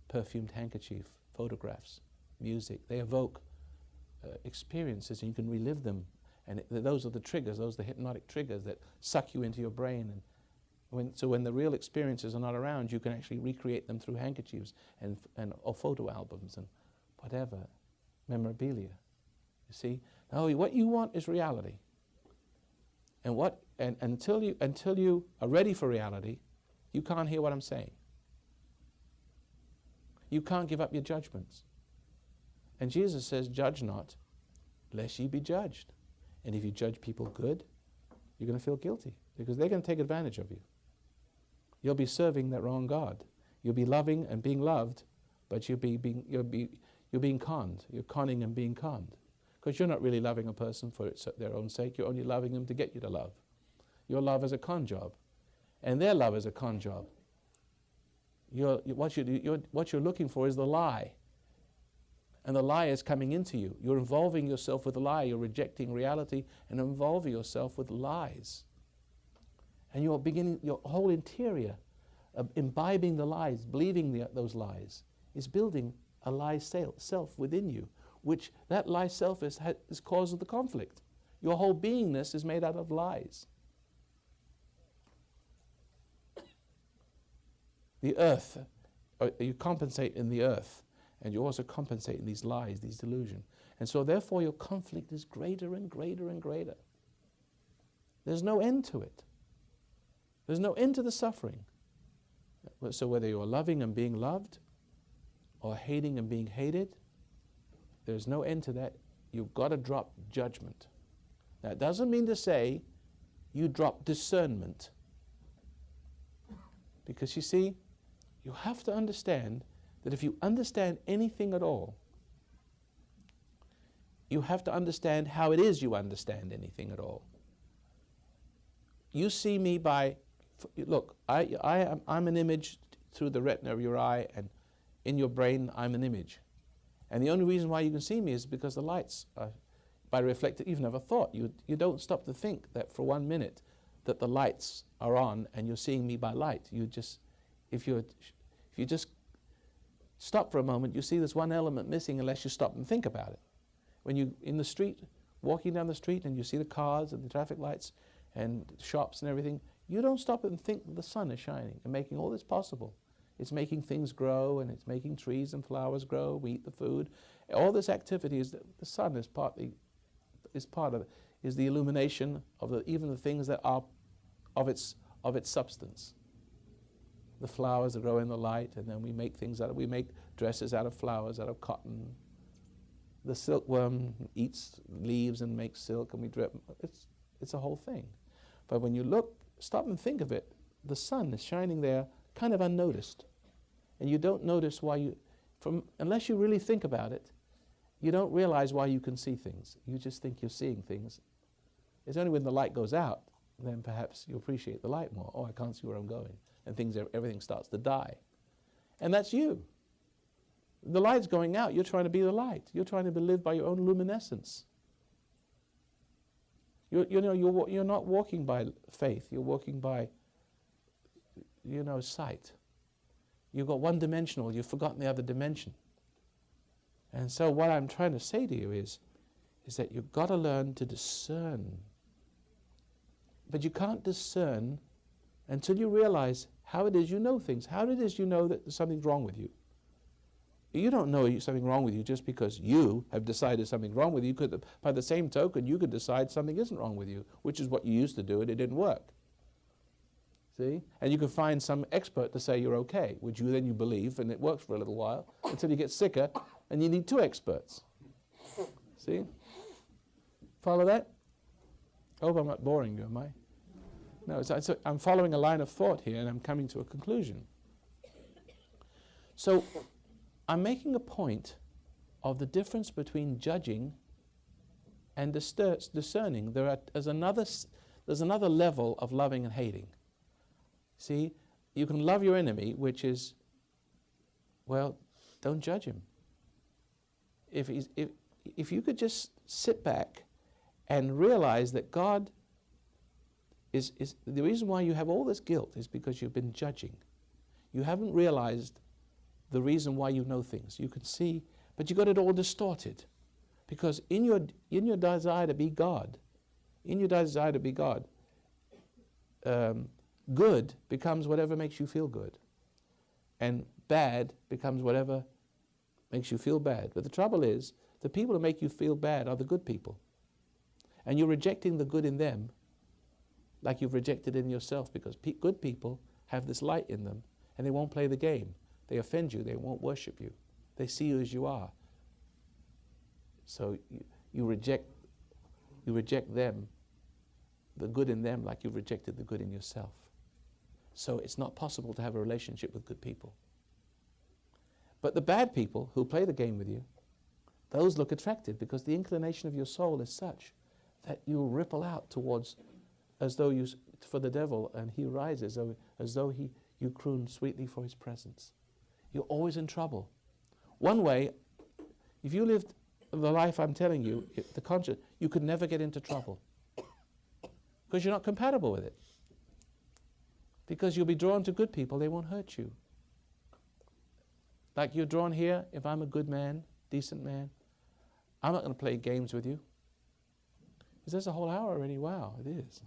perfumed handkerchief, photographs, music. They evoke experiences, and you can relive them. And those are the triggers, those are the hypnotic triggers that suck you into your brain. And when the real experiences are not around, you can actually recreate them through handkerchiefs or photo albums and whatever, memorabilia. You see? Now what you want is reality. And until you are ready for reality, you can't hear what I'm saying. You can't give up your judgments. And Jesus says, judge not, lest ye be judged. And if you judge people good, you're going to feel guilty, because they're going to take advantage of you. You'll be serving that wrong God. You'll be loving and being loved, but you're being conned. You're conning and being conned, because you're not really loving a person for their own sake. You're only loving them to get you to love. Your love is a con job, and their love is a con job. What you're looking for is the lie. And the lie is coming into you. You're involving yourself with the lie. You're rejecting reality and involving yourself with lies. And you're beginning, your whole interior, imbibing the lies, believing those lies, is building a lie self within you, which that lie self is cause of the conflict. Your whole beingness is made out of lies. The earth, you compensate in the earth, and you also compensate in these lies, these delusions. And so therefore your conflict is greater and greater and greater. There's no end to it. There's no end to the suffering. So whether you're loving and being loved, or hating and being hated, there's no end to that. You've got to drop judgment. That doesn't mean to say you drop discernment. Because you see, you have to understand that if you understand anything at all, you have to understand how it is you understand anything at all. You see me by, look, I'm an image through the retina of your eye, and in your brain I'm an image. And the only reason why you can see me is because the lights are, by reflected, you've never thought. You don't stop to think that for 1 minute that the lights are on and you're seeing me by light. You just, if you just stop for a moment, you see there's one element missing unless you stop and think about it. When you in the street, walking down the street and you see the cars and the traffic lights and shops and everything, you don't stop and think that the sun is shining and making all this possible. It's making things grow, and it's making trees and flowers grow. We eat the food. All this activity is the sun is part of it, is the illumination of even the things that are of its substance. The flowers that grow in the light, and then we make we make dresses out of flowers, out of cotton. The silkworm eats leaves and makes silk, and we drip. It's a whole thing. But when you stop and think of it, the sun is shining there kind of unnoticed. And you don't notice why unless you really think about it, you don't realize why you can see things. You just think you're seeing things. It's only when the light goes out, then perhaps you appreciate the light more. Oh, I can't see where I'm going. And everything starts to die. And that's you. The light's going out. You're trying to be the light. You're trying to live by your own luminescence. You're not walking by faith. You're walking by, sight. You've got one dimensional. You've forgotten the other dimension. And so what I'm trying to say to you is that you've got to learn to discern. But you can't discern until you realize how it is you know things, how it is you know that something's wrong with you. You don't know something wrong with you just because you have decided something's wrong with you. By the same token, you could decide something isn't wrong with you, which is what you used to do, and it didn't work. See? And you could find some expert to say you're okay, which you believe, and it works for a little while, until you get sicker, and you need two experts. See? Follow that? I hope I'm not boring you, am I? No, I'm following a line of thought here, and I'm coming to a conclusion. So, I'm making a point of the difference between judging and discerning. There's another level of loving and hating. See, you can love your enemy, which is, well, don't judge him. If you could just sit back and realize that God is the reason why you have all this guilt is because you've been judging. You haven't realized the reason why you know things. You can see, but you got it all distorted. Because in your desire to be God, good becomes whatever makes you feel good. And bad becomes whatever makes you feel bad. But the trouble is, the people who make you feel bad are the good people. And you're rejecting the good in them like you've rejected it in yourself, because good people have this light in them, and they won't play the game. They offend you. They won't worship you. They see you as you are. So you reject them, the good in them, like you've rejected the good in yourself. So it's not possible to have a relationship with good people. But the bad people who play the game with you, those look attractive, because the inclination of your soul is such that you ripple out towards, as though for the devil, and he rises, as though you croon sweetly for his presence. You're always in trouble. One way, if you lived the life I'm telling you, you could never get into trouble, because you're not compatible with it. Because you'll be drawn to good people, they won't hurt you. Like you're drawn here, if I'm a good man, decent man, I'm not going to play games with you. Is this a whole hour already? Wow, it is.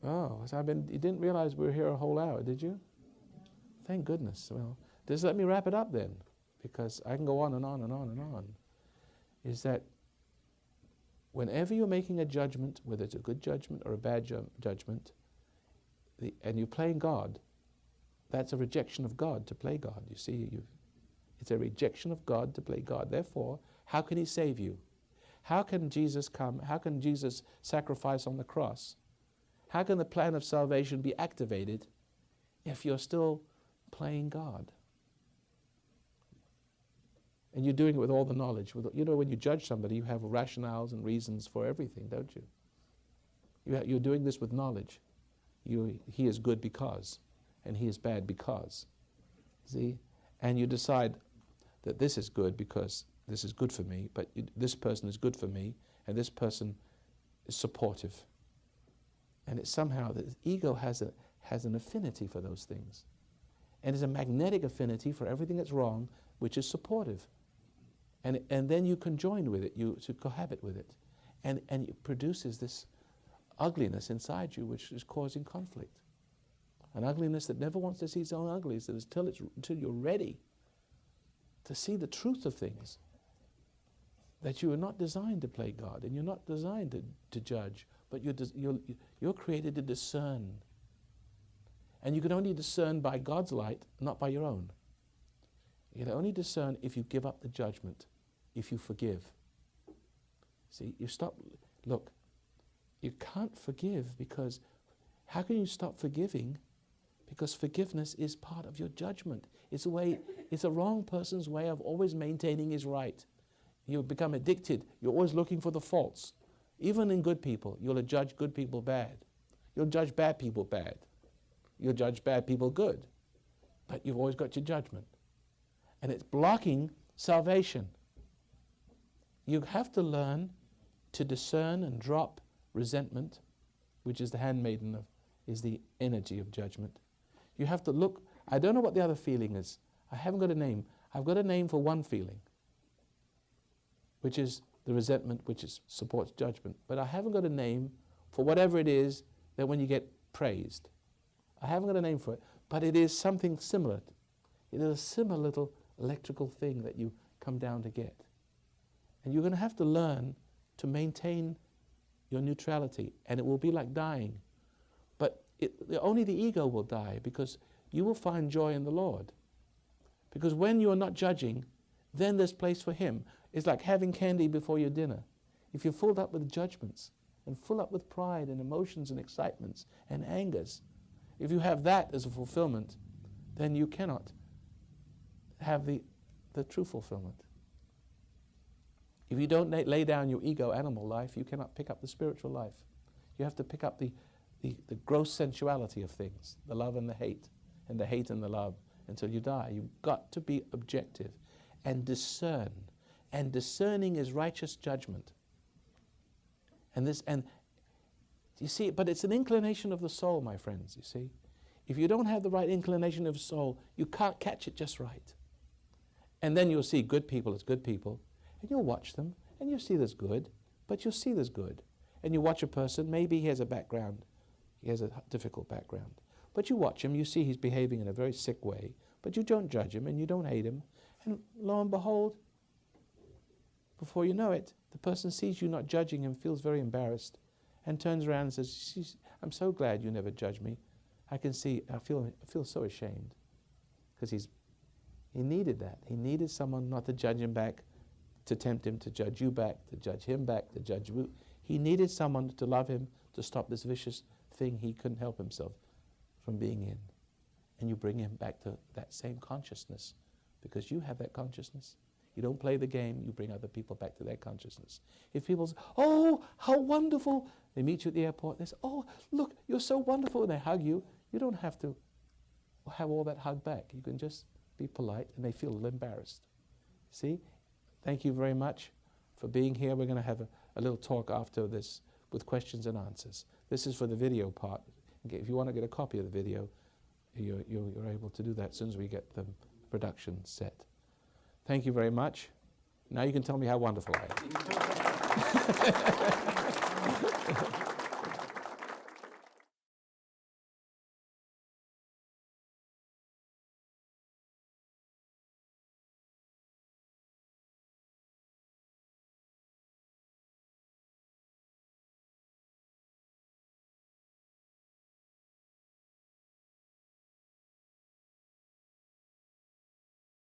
Oh, so you didn't realize we were here a whole hour, did you? Thank goodness. Well, just let me wrap it up then, because I can go on and on and on and on. Is that whenever you're making a judgment, whether it's a good judgment or a bad judgment, and you're playing God, that's a rejection of God to play God. You see, it's a rejection of God to play God. Therefore, how can he save you? How can Jesus come? How can Jesus sacrifice on the cross? How can the plan of salvation be activated if you're still playing God? And you're doing it with all the knowledge. When you judge somebody, you have rationales and reasons for everything, don't you? You're doing this with knowledge. He is good because, and he is bad because. See? And you decide that this is good because this is good for me, but this person is good for me, and this person is supportive. And it's somehow that ego has an affinity for those things. And it's a magnetic affinity for everything that's wrong, which is supportive. And then you can join with it, you to cohabit with it. And it produces this ugliness inside you which is causing conflict. An ugliness that never wants to see its own ugliness until you're ready to see the truth of things. That you are not designed to play God, and you're not designed to judge, but you're created to discern. And you can only discern by God's light, not by your own. You can only discern if you give up the judgment, if you forgive. See, look, you can't forgive because, how can you stop forgiving? Because forgiveness is part of your judgment. It's a wrong person's way of always maintaining his right. You become addicted. You're always looking for the faults. Even in good people, you'll judge good people bad. You'll judge bad people bad. You'll judge bad people good. But you've always got your judgment. And it's blocking salvation. You have to learn to discern and drop resentment, which is the handmaiden is the energy of judgment. You have to look. I don't know what the other feeling is. I haven't got a name. I've got a name for one feeling, which is the resentment, which supports judgment. But I haven't got a name for whatever it is that when you get praised. I haven't got a name for it, but it is something similar. It is a similar little electrical thing that you come down to get. And you're going to have to learn to maintain your neutrality, and it will be like dying. But only the ego will die, because you will find joy in the Lord. Because when you are not judging, then there's place for Him. It's like having candy before your dinner. If you're filled up with judgments and full up with pride and emotions and excitements and angers, if you have that as a fulfillment, then you cannot have the true fulfillment. If you don't lay down your ego animal life, you cannot pick up the spiritual life. You have to pick up the gross sensuality of things, the love and the hate and the love, until you die. You've got to be objective and discern. And discerning is righteous judgment. And you see, but it's an inclination of the soul, my friends, you see. If you don't have the right inclination of the soul, you can't catch it just right. And then you'll see good people as good people, and you'll watch them, and you'll see there's good, but you'll see there's good. And you watch a person, maybe he has a background, he has a difficult background. But you watch him, you see he's behaving in a very sick way, but you don't judge him and you don't hate him. And lo and behold, before you know it, the person sees you not judging him, feels very embarrassed, and turns around and says, I'm so glad you never judge me. I feel so ashamed. Because he needed that. He needed someone not to judge him back, to tempt him to judge you back, to judge him back, to judge you. He needed someone to love him, to stop this vicious thing he couldn't help himself from being in. And you bring him back to that same consciousness, because you have that consciousness. You don't play the game, you bring other people back to their consciousness. If people say, oh, how wonderful, they meet you at the airport, they say, oh, look, you're so wonderful, and they hug you, you don't have to have all that hug back. You can just be polite, and they feel a little embarrassed. See? Thank you very much for being here. We're going to have a little talk after this with questions and answers. This is for the video part. If you want to get a copy of the video, you're able to do that as soon as we get the production set. Thank you very much. Now you can tell me how wonderful I am.